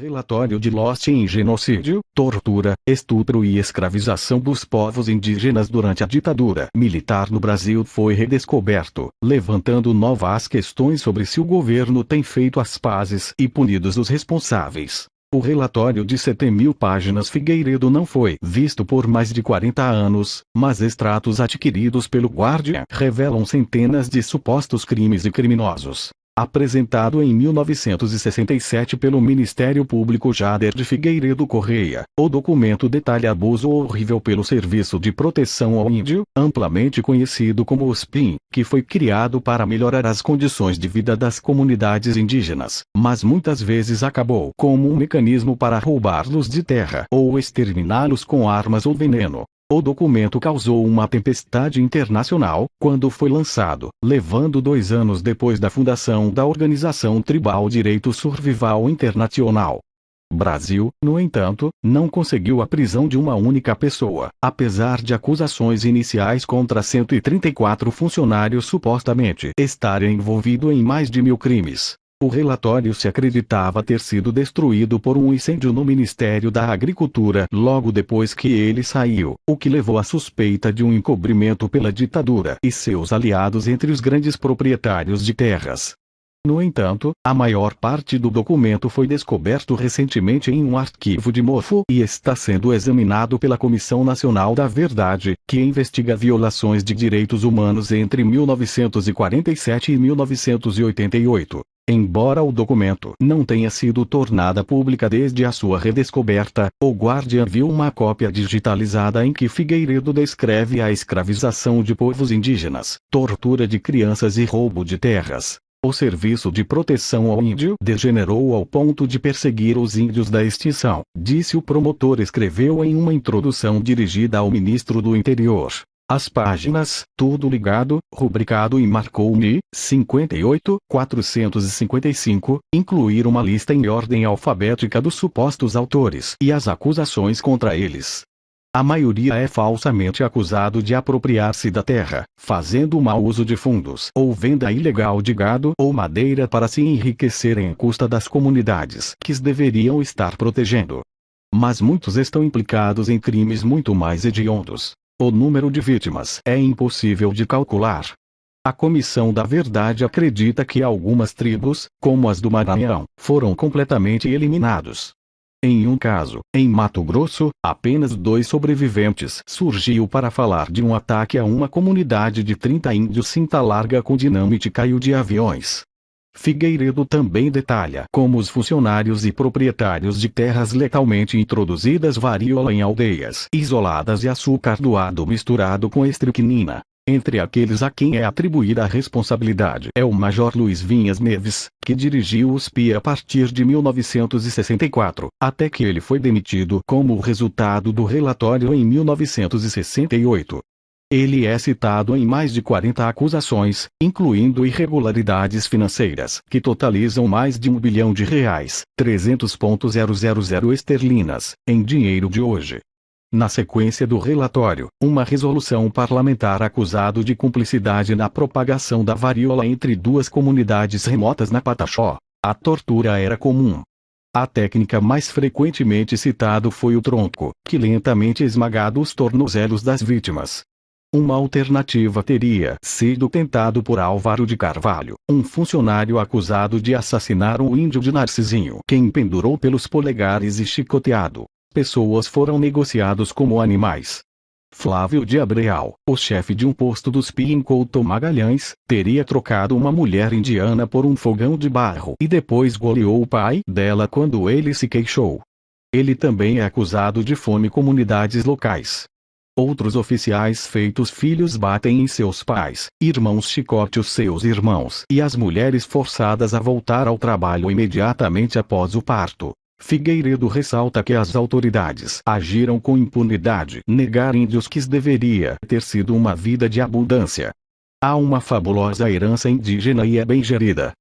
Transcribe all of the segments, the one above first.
Relatório de Lost em genocídio, tortura, estupro e escravização dos povos indígenas durante a ditadura militar no Brasil foi redescoberto, levantando novas questões sobre se o governo tem feito as pazes e punidos os responsáveis. O relatório de 7.000 páginas Figueiredo não foi visto por mais de 40 anos, mas extratos adquiridos pelo Guardian revelam centenas de supostos crimes e criminosos. Apresentado em 1967 pelo Ministério Público Jader de Figueiredo Correia, o documento detalha abuso horrível pelo Serviço de Proteção ao Índio, amplamente conhecido como o SPIN, que foi criado para melhorar as condições de vida das comunidades indígenas, mas muitas vezes acabou como um mecanismo para roubá-los de terra ou exterminá-los com armas ou veneno. O documento causou uma tempestade internacional, quando foi lançado, levando 2 anos depois da fundação da Organização Tribal Direito Survival Internacional. Brasil, no entanto, não conseguiu a prisão de uma única pessoa, apesar de acusações iniciais contra 134 funcionários supostamente estarem envolvidos em mais de 1.000 crimes. O relatório se acreditava ter sido destruído por um incêndio no Ministério da Agricultura logo depois que ele saiu, o que levou à suspeita de um encobrimento pela ditadura e seus aliados entre os grandes proprietários de terras. No entanto, a maior parte do documento foi descoberto recentemente em um arquivo de mofo e está sendo examinado pela Comissão Nacional da Verdade, que investiga violações de direitos humanos entre 1947 e 1988. Embora o documento não tenha sido tornada pública desde a sua redescoberta, o Guardian viu uma cópia digitalizada em que Figueiredo descreve a escravização de povos indígenas, tortura de crianças e roubo de terras. O Serviço de Proteção ao Índio degenerou ao ponto de perseguir os índios da extinção, disse o promotor, escreveu em uma introdução dirigida ao ministro do Interior. As páginas, tudo ligado, rubricado e marcou-me, 58.455, incluir uma lista em ordem alfabética dos supostos autores e as acusações contra eles. A maioria é falsamente acusado de apropriar-se da terra, fazendo mau uso de fundos ou venda ilegal de gado ou madeira para se enriquecerem à custa das comunidades que deveriam estar protegendo. Mas muitos estão implicados em crimes muito mais hediondos. O número de vítimas é impossível de calcular. A Comissão da Verdade acredita que algumas tribos, como as do Maranhão, foram completamente eliminados. Em um caso, em Mato Grosso, apenas 2 sobreviventes surgiu para falar de um ataque a uma comunidade de 30 índios Cinta Larga com dinamite e caiu de aviões. Figueiredo também detalha como os funcionários e proprietários de terras letalmente introduzidas varíola em aldeias isoladas e açúcar doado misturado com estricnina. Entre aqueles a quem é atribuída a responsabilidade é o Major Luiz Vinhas Neves, que dirigiu o SPI a partir de 1964, até que ele foi demitido como resultado do relatório em 1968. Ele é citado em mais de 40 acusações, incluindo irregularidades financeiras que totalizam mais de R$1 bilhão, 300.000 esterlinas, em dinheiro de hoje. Na sequência do relatório, uma resolução parlamentar acusado de cumplicidade na propagação da varíola entre 2 comunidades remotas na Pataxó. A tortura era comum. A técnica mais frequentemente citada foi o tronco, que lentamente esmagava os tornozelos das vítimas. Uma alternativa teria sido tentado por Álvaro de Carvalho, um funcionário acusado de assassinar um índio de Narcisinho, quem pendurou pelos polegares e chicoteado. Pessoas foram negociados como animais. Flávio de Abreu, o chefe de um posto dos SPI em Couto Magalhães, teria trocado uma mulher indiana por um fogão de barro e depois goleou o pai dela quando ele se queixou. Ele também é acusado de fome em comunidades locais. Outros oficiais feitos filhos batem em seus pais, irmãos chicote seus irmãos e as mulheres forçadas a voltar ao trabalho imediatamente após o parto. Figueiredo ressalta que as autoridades agiram com impunidade, negar índios que deveria ter sido uma vida de abundância. Há uma fabulosa herança indígena e é bem gerida.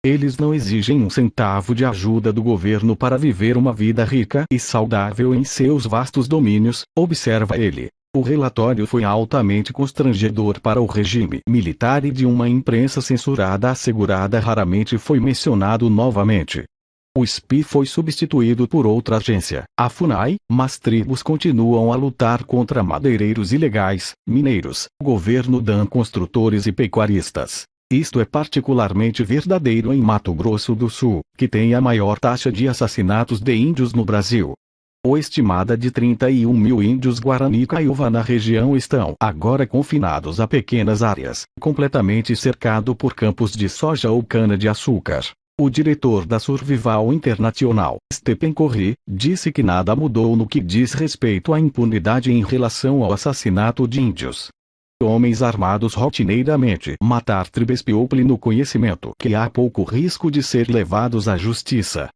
Eles não exigem um centavo de ajuda do governo para viver uma vida rica e saudável em seus vastos domínios, observa ele. O relatório foi altamente constrangedor para o regime militar e de uma imprensa censurada assegurada raramente foi mencionado novamente. O SPI foi substituído por outra agência, a FUNAI, mas tribos continuam a lutar contra madeireiros ilegais, mineiros, governo DAN, construtores e pecuaristas. Isto é particularmente verdadeiro em Mato Grosso do Sul, que tem a maior taxa de assassinatos de índios no Brasil. O estimada de 31 mil índios Guarani Kaiowá na região estão agora confinados a pequenas áreas, completamente cercado por campos de soja ou cana-de-açúcar. O diretor da Survival International, Stephen Curry, disse que nada mudou no que diz respeito à impunidade em relação ao assassinato de índios. Homens armados rotineiramente matar tribos people no conhecimento que há pouco risco de ser levados à justiça.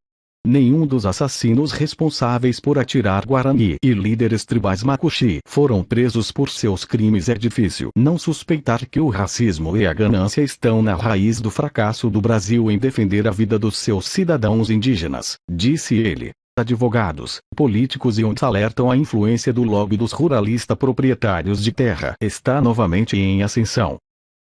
Nenhum dos assassinos responsáveis por atirar Guarani e líderes tribais Makuxi foram presos por seus crimes. É difícil não suspeitar que o racismo e a ganância estão na raiz do fracasso do Brasil em defender a vida dos seus cidadãos indígenas, disse ele. Advogados, políticos e ONGs alertam a influência do lobby dos ruralistas proprietários de terra está novamente em ascensão.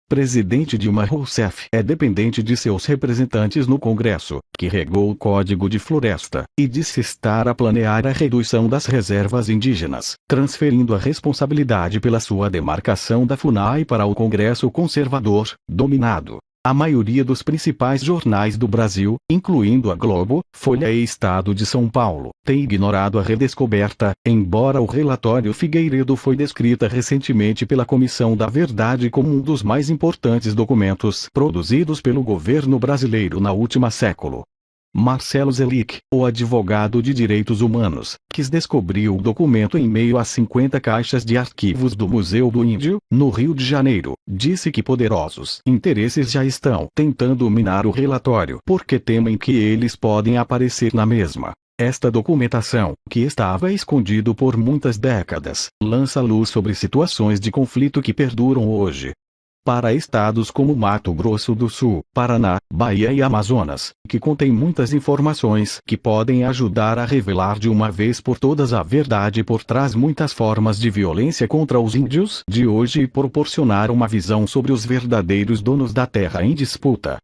Presidente Dilma Rousseff é dependente de seus representantes no Congresso, que regou o Código de Floresta, e disse estar a planear a redução das reservas indígenas, transferindo a responsabilidade pela sua demarcação da FUNAI para o Congresso conservador, dominado. A maioria dos principais jornais do Brasil, incluindo a Globo, Folha e Estado de São Paulo, tem ignorado a redescoberta, embora o relatório Figueiredo foi descrita recentemente pela Comissão da Verdade como um dos mais importantes documentos produzidos pelo governo brasileiro na última século. Marcelo Zelic, o advogado de direitos humanos, que descobriu o documento em meio a 50 caixas de arquivos do Museu do Índio, no Rio de Janeiro, disse que poderosos interesses já estão tentando minar o relatório porque temem que eles podem aparecer na mesma. Esta documentação, que estava escondido por muitas décadas, lança luz sobre situações de conflito que perduram hoje. Para estados como Mato Grosso do Sul, Paraná, Bahia e Amazonas, que contém muitas informações que podem ajudar a revelar de uma vez por todas a verdade por trás muitas formas de violência contra os índios de hoje e proporcionar uma visão sobre os verdadeiros donos da terra em disputa.